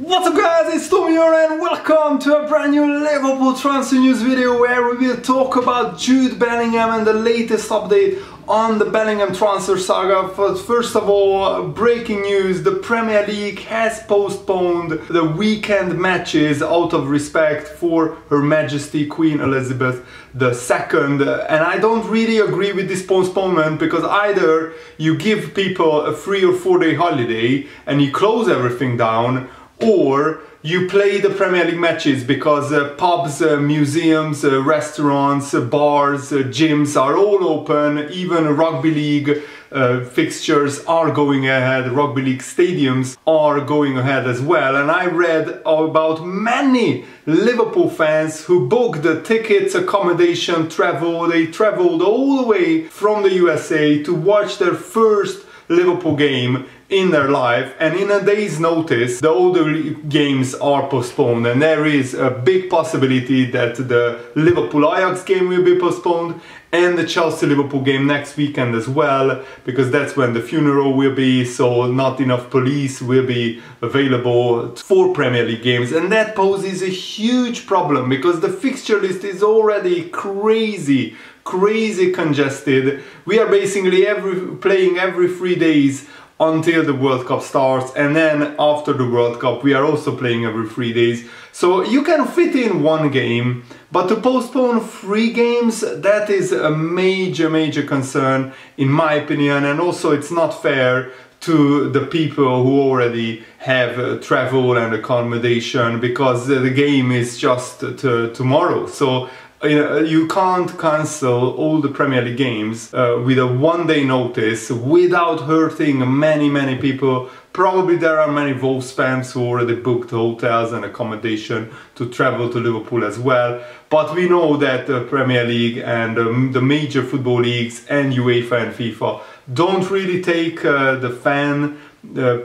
What's up guys, it's Tommy here and welcome to a brand new Liverpool transfer news video where we will talk about Jude Bellingham and the latest update on the Bellingham transfer saga. But first of all, breaking news, the Premier League has postponed the weekend matches out of respect for Her Majesty Queen Elizabeth II, and I don't really agree with this postponement because either you give people a 3 or 4 day holiday and you close everything down, or you play the Premier League matches because pubs, museums, restaurants, bars, gyms are all open. Even rugby league fixtures are going ahead, rugby league stadiums are going ahead as well. And I read about many Liverpool fans who booked the tickets, accommodation, travel. They traveled all the way from the USA to watch their first Liverpool game in their life, and in a day's notice all the games are postponed, and there is a big possibility that the Liverpool HUGE game will be postponed and the Chelsea-Liverpool game next weekend as well, because that's when the funeral will be, so not enough police will be available for Premier League games. And that poses a huge problem because the fixture list is already crazy congested. We are basically playing every 3 days until the World Cup starts, and then after the World Cup we are also playing every 3 days. So you can fit in one game, but to postpone 3 games, that is a major concern in my opinion, and also it's not fair to the people who already have travel and accommodation, because the game is just tomorrow. So you can't cancel all the Premier League games with a 1 day notice without hurting many people. Probably there are many Wolves fans who already booked hotels and accommodation to travel to Liverpool as well. But we know that the Premier League and the major football leagues and UEFA and FIFA don't really take the fan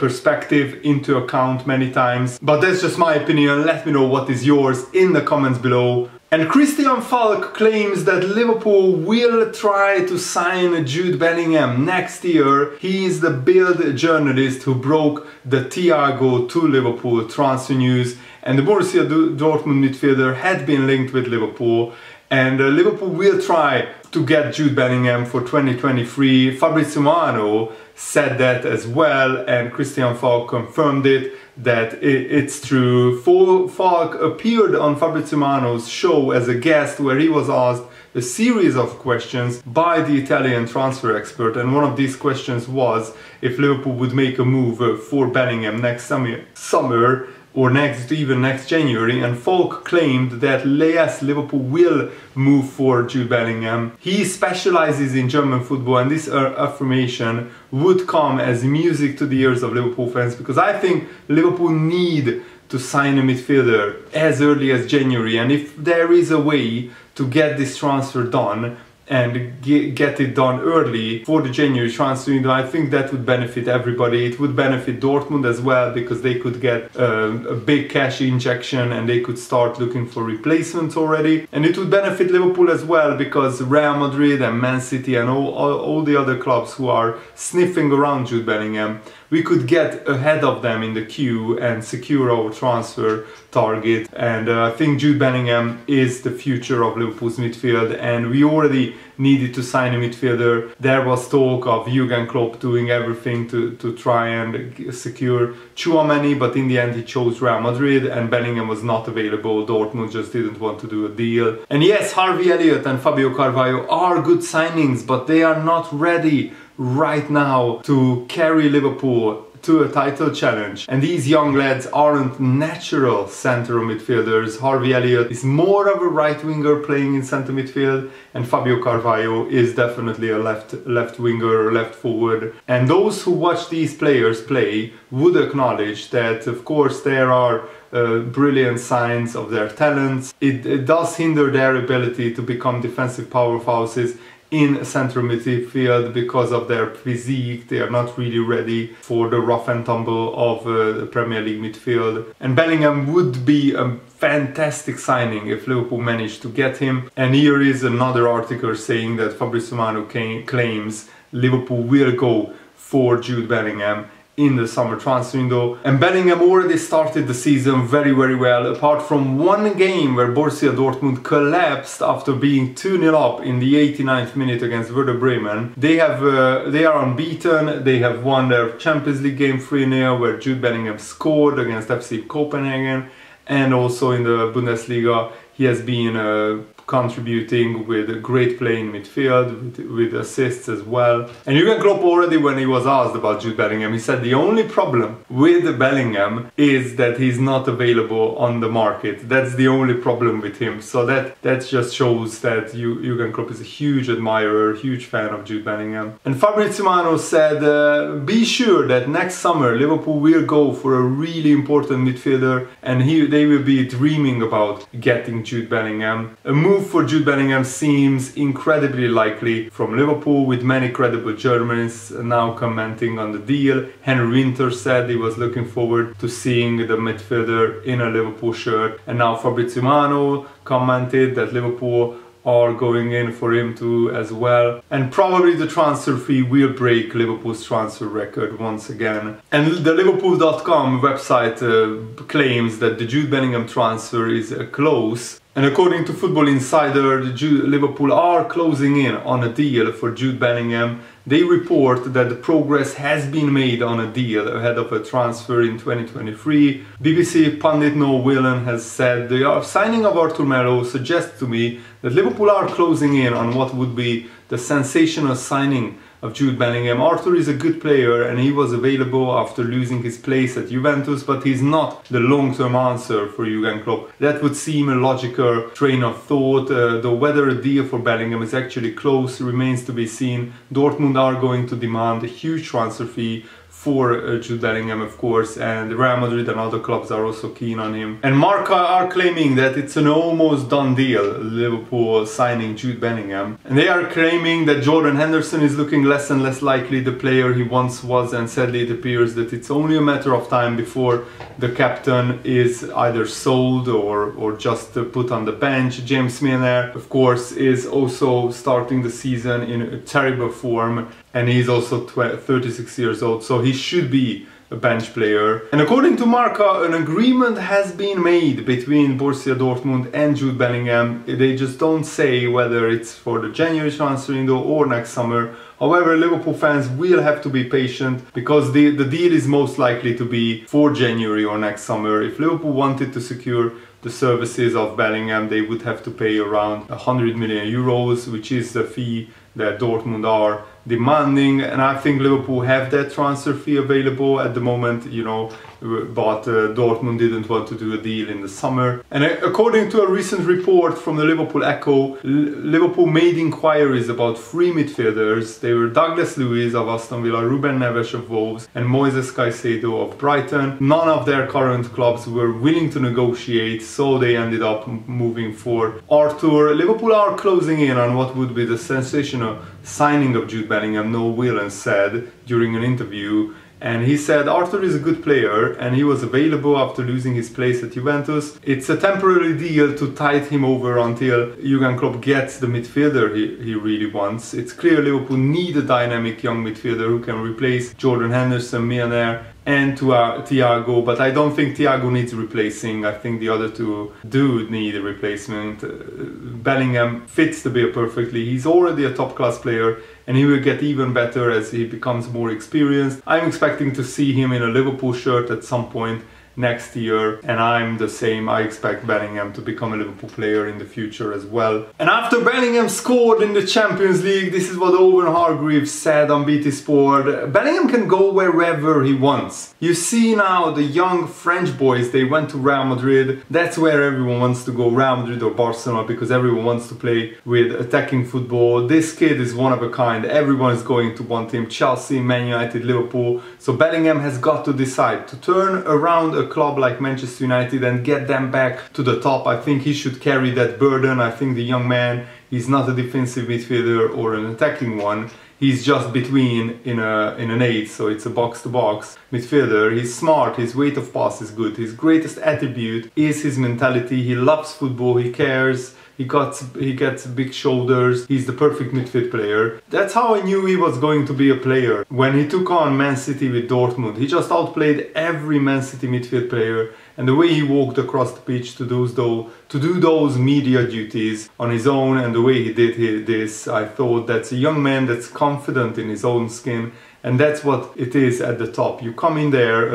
perspective into account many times. But that's just my opinion. Let me know what is yours in the comments below. And Christian Falk claims that Liverpool will try to sign Jude Bellingham next year. He is the Bild journalist who broke the Thiago to Liverpool transfer news, and the Borussia Dortmund midfielder had been linked with Liverpool, and Liverpool will try to get Jude Bellingham for 2023. Fabrizio Romano said that as well, and Christian Falk confirmed it, that it's true. Falk appeared on Fabrizio Romano's show as a guest, where he was asked a series of questions by the Italian transfer expert, and one of these questions was if Liverpool would make a move for Bellingham next summer or even next January, and Falk claimed that yes, Liverpool will move for Jude Bellingham. He specializes in German football, and this affirmation would come as music to the ears of Liverpool fans, because I think Liverpool need to sign a midfielder as early as January, and if there is a way to get this transfer done and get it done early for the January transfer window, I think that would benefit everybody. It would benefit Dortmund as well, because they could get a big cash injection and they could start looking for replacements already. And it would benefit Liverpool as well, because Real Madrid and Man City and all the other clubs who are sniffing around Jude Bellingham, we could get ahead of them in the queue and secure our transfer target. And I think Jude Bellingham is the future of Liverpool's midfield, and we already needed to sign a midfielder. There was talk of Jurgen Klopp doing everything to try and secure Tchouaméni, but in the end he chose Real Madrid and Bellingham was not available. Dortmund just didn't want to do a deal. And yes, Harvey Elliott and Fabio Carvalho are good signings, but they are not ready right now to carry Liverpool to a title challenge. And these young lads aren't natural centre midfielders. Harvey Elliott is more of a right winger playing in centre midfield, and Fabio Carvalho is definitely a left winger or left forward. And those who watch these players play would acknowledge that of course there are brilliant signs of their talents. It does hinder their ability to become defensive powerhouses in central midfield because of their physique. They are not really ready for the rough and tumble of the Premier League midfield. And Bellingham would be a fantastic signing if Liverpool managed to get him. And here is another article saying that Fabrizio Romano claims Liverpool will go for Jude Bellingham in the summer transfer window. And Bellingham already started the season very well, apart from one game where Borussia Dortmund collapsed after being 2-0 up in the 89th minute against Werder Bremen. They are unbeaten. They have won their Champions League game 3-0 where Jude Bellingham scored against FC Copenhagen, and also in the Bundesliga he has been contributing with a great play in midfield, with assists as well. And Jurgen Klopp already, when he was asked about Jude Bellingham, he said the only problem with Bellingham is that he's not available on the market. That's the only problem with him. So that just shows that Jurgen Klopp is a huge admirer, huge fan of Jude Bellingham. And Fabrizio Romano said, be sure that next summer Liverpool will go for a really important midfielder, and they will be dreaming about getting Jude Bellingham. A move for Jude Bellingham seems incredibly likely from Liverpool, with many credible Germans now commenting on the deal. Henry Winter said he was looking forward to seeing the midfielder in a Liverpool shirt, and now Fabrizio Romano commented that Liverpool are going in for him too as well. And probably the transfer fee will break Liverpool's transfer record once again. And the Liverpool.com website claims that the Jude Bellingham transfer is close. And according to Football Insider, Liverpool are closing in on a deal for Jude Bellingham. They report that the progress has been made on a deal ahead of a transfer in 2023. BBC pundit Noel Whelan has said, the signing of Arthur Melo suggests to me that Liverpool are closing in on what would be the sensational signing of Jude Bellingham. Arthur is a good player and he was available after losing his place at Juventus, but he's not the long-term answer for Jurgen Klopp. That would seem a logical train of thought, though whether a deal for Bellingham is actually close remains to be seen. Dortmund are going to demand a huge transfer fee for Jude Bellingham, of course, and Real Madrid and other clubs are also keen on him. And Marca are claiming that it's an almost done deal, Liverpool signing Jude Bellingham. And they are claiming that Jordan Henderson is looking less and less likely the player he once was, and sadly it appears that it's only a matter of time before the captain is either sold or just put on the bench. James Milner, of course, is also starting the season in a terrible form, and he's also 36 years old, so he should be a bench player. And according to Marca, an agreement has been made between Borussia Dortmund and Jude Bellingham. They just don't say whether it's for the January transfer window or next summer. However, Liverpool fans will have to be patient because the deal is most likely to be for January or next summer. If Liverpool wanted to secure the services of Bellingham, they would have to pay around 100 million euros, which is the fee that Dortmund are demanding, and I think Liverpool have that transfer fee available at the moment, you know, but Dortmund didn't want to do a deal in the summer. And according to a recent report from the Liverpool Echo, Liverpool made inquiries about 3 midfielders. They were Douglas Luiz of Aston Villa, Ruben Neves of Wolves, and Moises Caicedo of Brighton. None of their current clubs were willing to negotiate, so they ended up moving for Arthur. Liverpool are closing in on what would be the sensational signing of Jude Bellingham, Noel Whelan said during an interview. And he said Arthur is a good player and he was available after losing his place at Juventus. It's a temporary deal to tide him over until Jurgen Klopp gets the midfielder he really wants. It's clear Liverpool need a dynamic young midfielder who can replace Jordan Henderson, Milner and Thiago, but I don't think Thiago needs replacing. I think the other two do need a replacement. Bellingham fits the bill perfectly. He's already a top class player and he will get even better as he becomes more experienced. I'm expecting to see him in a Liverpool shirt at some point next year, and I'm the same. I expect Bellingham to become a Liverpool player in the future as well. And after Bellingham scored in the Champions League, this is what Owen Hargreaves said on BT Sport: Bellingham can go wherever he wants. You see now the young French boys, they went to Real Madrid. That's where everyone wants to go, Real Madrid or Barcelona, because everyone wants to play with attacking football. This kid is one of a kind. Everyone is going to want him. Chelsea, Man United, Liverpool. So Bellingham has got to decide to turn around a club like Manchester United and get them back to the top. I think he should carry that burden. I think the young man, he's not a defensive midfielder or an attacking one. He's just between in an 8, so it's a box-to-box midfielder. He's smart, his weight of pass is good. His greatest attribute is his mentality. He loves football, he cares. He gets big shoulders. He's the perfect midfield player. That's how I knew he was going to be a player. When he took on Man City with Dortmund, he just outplayed every Man City midfield player. And the way he walked across the pitch to do those media duties on his own, and the way he did this, I thought that's a young man that's confident in his own skin. And that's what it is at the top. You come in there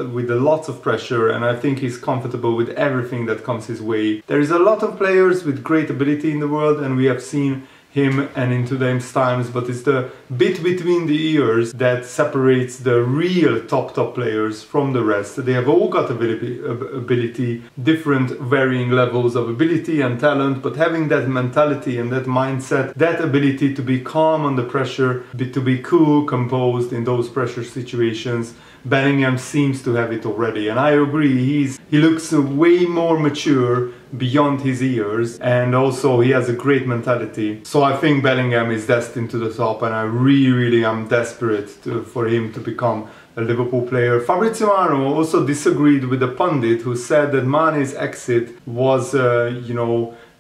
with lots of pressure, and I think he's comfortable with everything that comes his way. There is a lot of players with great ability in the world, and we have seen him and in today's times, but it's the bit between the ears that separates the real top players from the rest. They have all got ability, different varying levels of ability and talent, but having that mentality and that mindset, that ability to be calm under pressure, to be cool, composed in those pressure situations, Bellingham seems to have it already, and I agree, he looks way more mature beyond his years, and also he has a great mentality. So I think Bellingham is destined to the top, and I really am desperate for him to become a Liverpool player. Fabrizio Romano also disagreed with the pundit who said that Mane's exit was,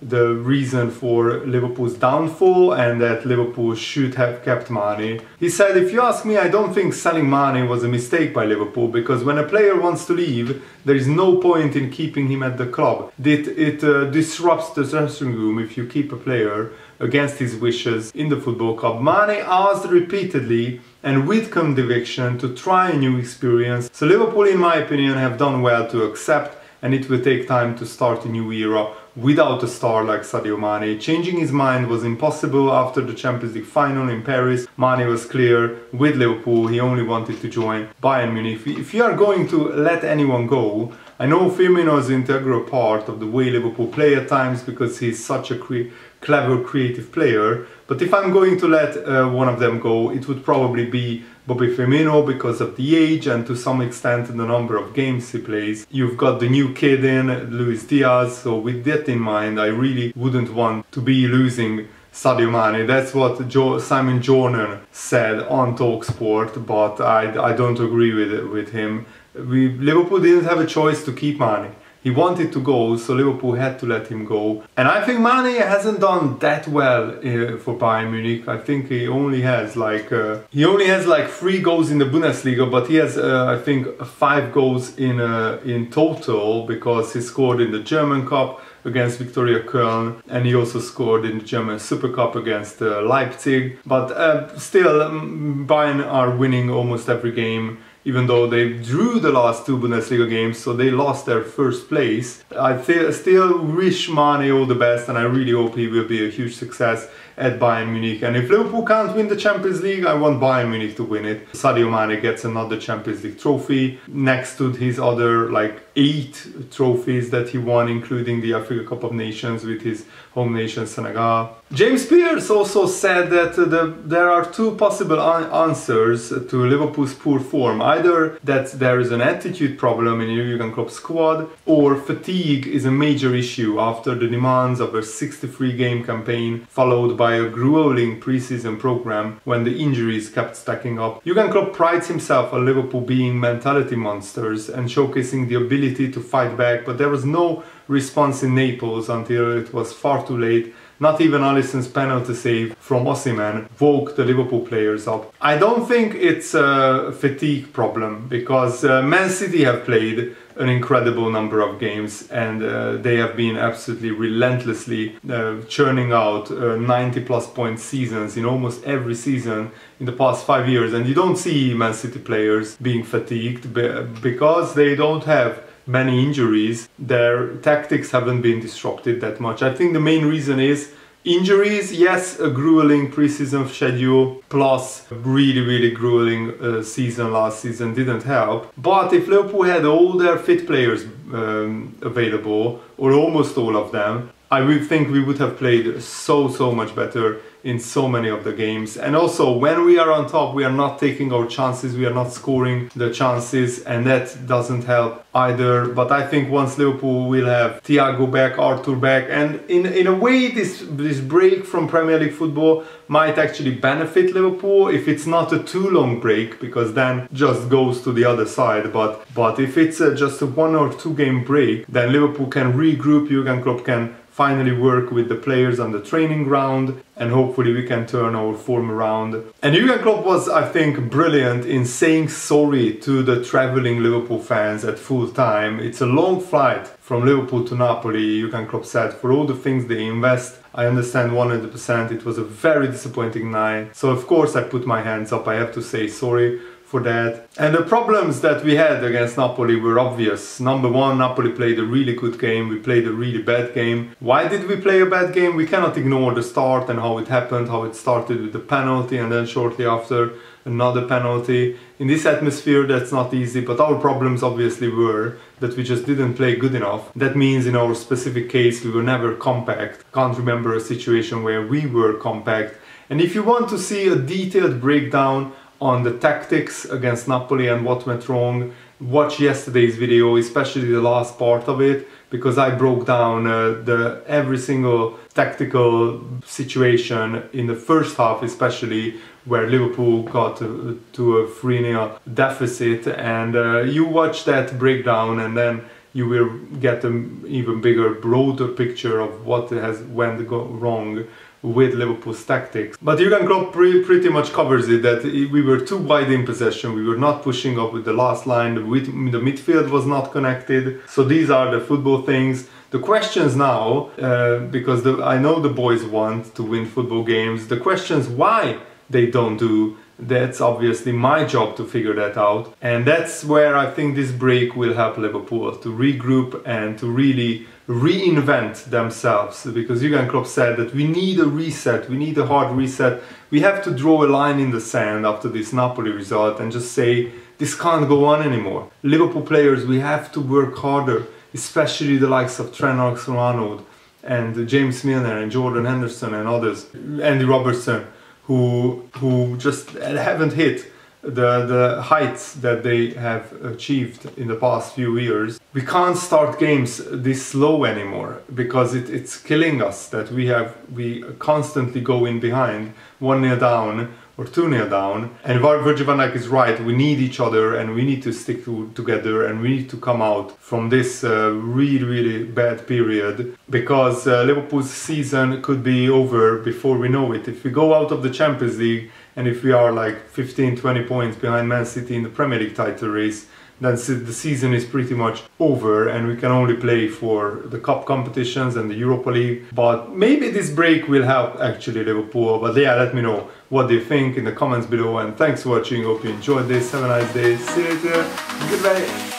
the reason for Liverpool's downfall, and that Liverpool should have kept Mane. He said, if you ask me, I don't think selling Mane was a mistake by Liverpool, because when a player wants to leave, there is no point in keeping him at the club. It disrupts the dressing room if you keep a player against his wishes in the football club. Mane asked repeatedly and with conviction to try a new experience. So Liverpool, in my opinion, have done well to accept, and it will take time to start a new era without a star like Sadio Mane. Changing his mind was impossible after the Champions League final in Paris. Mane was clear with Liverpool, he only wanted to join Bayern Munich. If you are going to let anyone go, I know Firmino is an integral part of the way Liverpool play at times because he's such a clever, creative player, but if I'm going to let one of them go, it would probably be Bobby Firmino, because of the age and to some extent the number of games he plays. You've got the new kid in, Luis Diaz, so with that in mind, I really wouldn't want to be losing Sadio Mane. That's what Simon Jurgen said on TalkSport, but I don't agree with him. Liverpool didn't have a choice to keep Mane. He wanted to go, so Liverpool had to let him go. And I think Mane hasn't done that well for Bayern Munich. I think he only has like 3 goals in the Bundesliga, but he has I think 5 goals in total, because he scored in the German Cup against Victoria Köln, and he also scored in the German Super Cup against Leipzig. But still, Bayern are winning almost every game, even though they drew the last 2 Bundesliga games, so they lost their first place. I still wish Mane all the best, and I really hope he will be a huge success at Bayern Munich. And if Liverpool can't win the Champions League, I want Bayern Munich to win it. Sadio Mane gets another Champions League trophy next to his other 8 trophies that he won, including the Africa Cup of Nations with his home nation Senegal. James Pearce also said that there are 2 possible answers to Liverpool's poor form. Either that there is an attitude problem in Jurgen Klopp's squad, or fatigue is a major issue after the demands of a 63-game campaign followed by a grueling pre-season program when the injuries kept stacking up. Jurgen Klopp prides himself on Liverpool being mentality monsters and showcasing the ability to fight back, but there was no response in Naples until it was far too late. Not even Alisson's penalty save from Osimhen woke the Liverpool players up. I don't think it's a fatigue problem, because Man City have played an incredible number of games, and they have been absolutely relentlessly churning out 90+ point seasons in almost every season in the past 5 years, and you don't see Man City players being fatigued because they don't have many injuries. Their tactics haven't been disrupted that much. I think the main reason is injuries. Yes, a grueling pre-season schedule plus really grueling season last season didn't help. But if Liverpool had all their fit players available, or almost all of them, I would think we would have played so much better in so many of the games. And also, when we are on top, we are not taking our chances, we are not scoring the chances, and that doesn't help either. But I think once Liverpool will have Thiago back, Arthur back, and in a way this break from Premier League football might actually benefit Liverpool if it's not a too long break, because then just goes to the other side. But if it's just a 1 or 2 game break, then Liverpool can regroup, Jurgen Klopp can finally work with the players on the training ground, and hopefully we can turn our form around. And Jurgen Klopp was, I think, brilliant in saying sorry to the traveling Liverpool fans at full time. It's a long flight from Liverpool to Napoli, Jurgen Klopp said, for all the things they invest. I understand 100%, it was a very disappointing night. So of course I put my hands up, I have to say sorry for that. And the problems that we had against Napoli were obvious. Number one, Napoli played a really good game, we played a really bad game. Why did we play a bad game? We cannot ignore the start and how it happened, how it started with the penalty and then shortly after another penalty. In this atmosphere that's not easy, but our problems obviously were that we just didn't play good enough. That means in our specific case we were never compact. Can't remember a situation where we were compact. And if you want to see a detailed breakdown on the tactics against Napoli and what went wrong, watch yesterday's video, especially the last part of it, because I broke down every single tactical situation in the first half, especially where Liverpool got to a 3-0 deficit. And you watch that breakdown and then you will get an even bigger, broader picture of what went wrong with Liverpool's tactics. But Jurgen Klopp pretty much covers it, that we were too wide in possession, we were not pushing up with the last line, the midfield was not connected. So these are the football things. The questions now, because I know the boys want to win football games, the questions why they don't do, that's obviously my job to figure that out. And that's where I think this break will help Liverpool to regroup and to really reinvent themselves, because Jurgen Klopp said that we need a reset, we need a hard reset. We have to draw a line in the sand after this Napoli result and just say this can't go on anymore. Liverpool players, we have to work harder, especially the likes of Trent Alexander-Arnold and James Milner and Jordan Henderson and others, Andy Robertson, who just haven't hit the heights that they have achieved in the past few years. We can't start games this slow anymore, because it's killing us that we constantly go in behind 1-0 down or 2-0 down. And Virgil van Dijk is right, we need each other and we need to stick together and we need to come out from this really bad period, because Liverpool's season could be over before we know it. If we go out of the Champions League and if we are like 15-20 points behind Man City in the Premier League title race, then the season is pretty much over and we can only play for the cup competitions and the Europa League. But maybe this break will help actually Liverpool. But yeah, let me know what you think in the comments below, and thanks for watching. Hope you enjoyed this. Have a nice day. See you later. Goodbye.